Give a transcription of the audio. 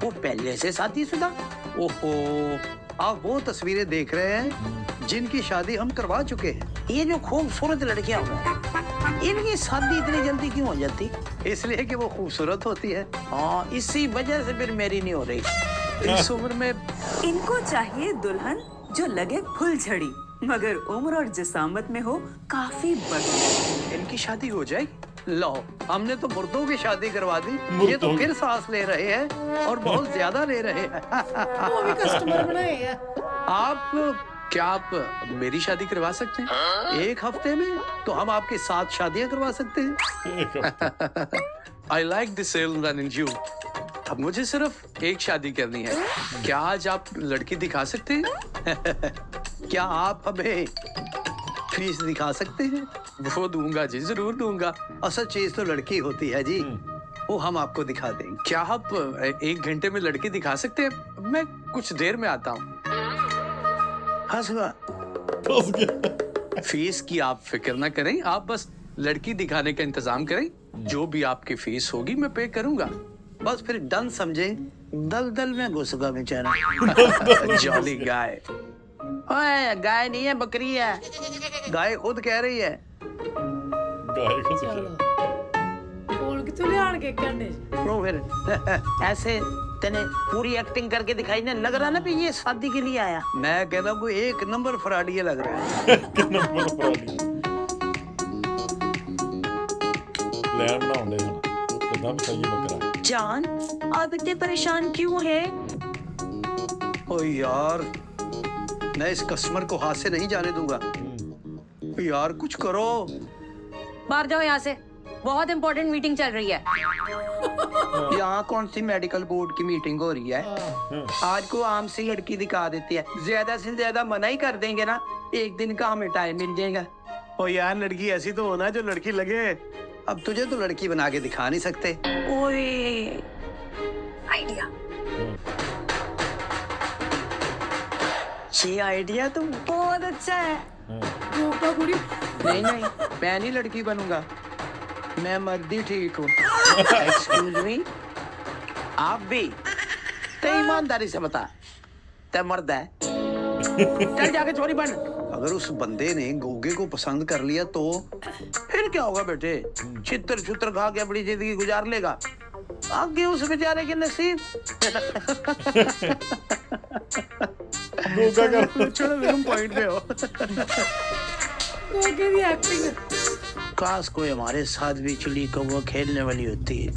वो पहले से शादीशुदा। ओहो, आप वो तस्वीरें देख रहे हैं जिनकी शादी हम करवा चुके हैं। ये जो खूबसूरत लड़कियां हो, इनकी शादी इतनी जल्दी क्यों हो जाती? इसलिए कि वो खूबसूरत होती है। हाँ, इसी वजह से फिर मेरी नहीं हो रही इस उम्र में। इनको चाहिए दुल्हन जो लगे फुलझड़ी मगर उम्र और जिसामत में हो काफी बड़ी। इनकी शादी हो जाएगी। लो, हमने तो मुर्दों की शादी करवा दी, ये तो फिर सांस ले रहे हैं और बहुत ज्यादा ले रहे हैं। वो भी कस्टमर बनाए हैं। आप मेरी शादी करवा सकते हैं? एक हफ्ते में तो हम आपके 7 शादियां करवा सकते हैं। I like this salesman in you. अब मुझे सिर्फ एक शादी करनी है। क्या आज आप लड़की दिखा सकते हैं? क्या आप हमें फीस दिखा सकते हैं? वो दूंगा जी, जरूर दूंगा। असल चीज तो लड़की होती है जी, वो हम आपको दिखा देंगे। क्या आप 1 घंटे में लड़की दिखा सकते हैं? मैं कुछ देर में आता हूँ। हंसवा फीस की आप फिक्र ना करें, आप बस लड़की दिखाने का इंतजाम करें। जो भी आपकी फीस होगी मैं पे करूंगा। बस फिर डन समझें। दलदल में घुस गया बेचारा। जॉली गाय। ओए, गाय नहीं है, बकरी है। गाय खुद कह रही है। चलो कौन कितने आन के करने तो फिर ऐसे तेने पूरी एक्टिंग करके दिखाई ना, लग रहा ना भी ये शादी के लिए आया। मैं कहता हूँ 1 नंबर फ्रॉडिया लग रहा है। जान आप इतने परेशान क्यों है? ओ यार, मैं इस कस्टमर को हाथ से नहीं जाने दूंगा। यार कुछ करो। बाहर जाओ यहाँ से, बहुत इंपॉर्टेंट मीटिंग चल रही है। यहाँ कौन सी मेडिकल बोर्ड की मीटिंग हो रही है? आज को आम सी लड़की दिखा देती है, ज्यादा से ज्यादा मना ही कर देंगे ना, 1 दिन का हमें टाइम मिल जाएगा। ओ यार, लड़की ऐसी तो होना जो लड़की लगे। अब तुझे तो लड़की बना के दिखा नहीं सकते। ओए आइडिया। ये आइडिया तो बहुत अच्छा है। कोका कुड़ी नहीं नहीं, मैं नहीं लड़की बनूंगा, मैं मर्द ही ठीक हूँ। एक्सक्यूज मी, आप भी? ते ईमानदारी से बता, ते मर्द है? चल जाके चोरी बन। अगर उस बंदे ने गोगे को पसंद कर लिया तो फिर क्या होगा बेटे? चित्र छुत्र खा के अपनी जिंदगी गुजार लेगा, आगे उस बेचारे के नसीब। चलो तुम पॉइंट पे हो। कोके की एक्टिंग। काश कोई हमारे साथ भी चिड़ी कौवा खेलने वाली होती है।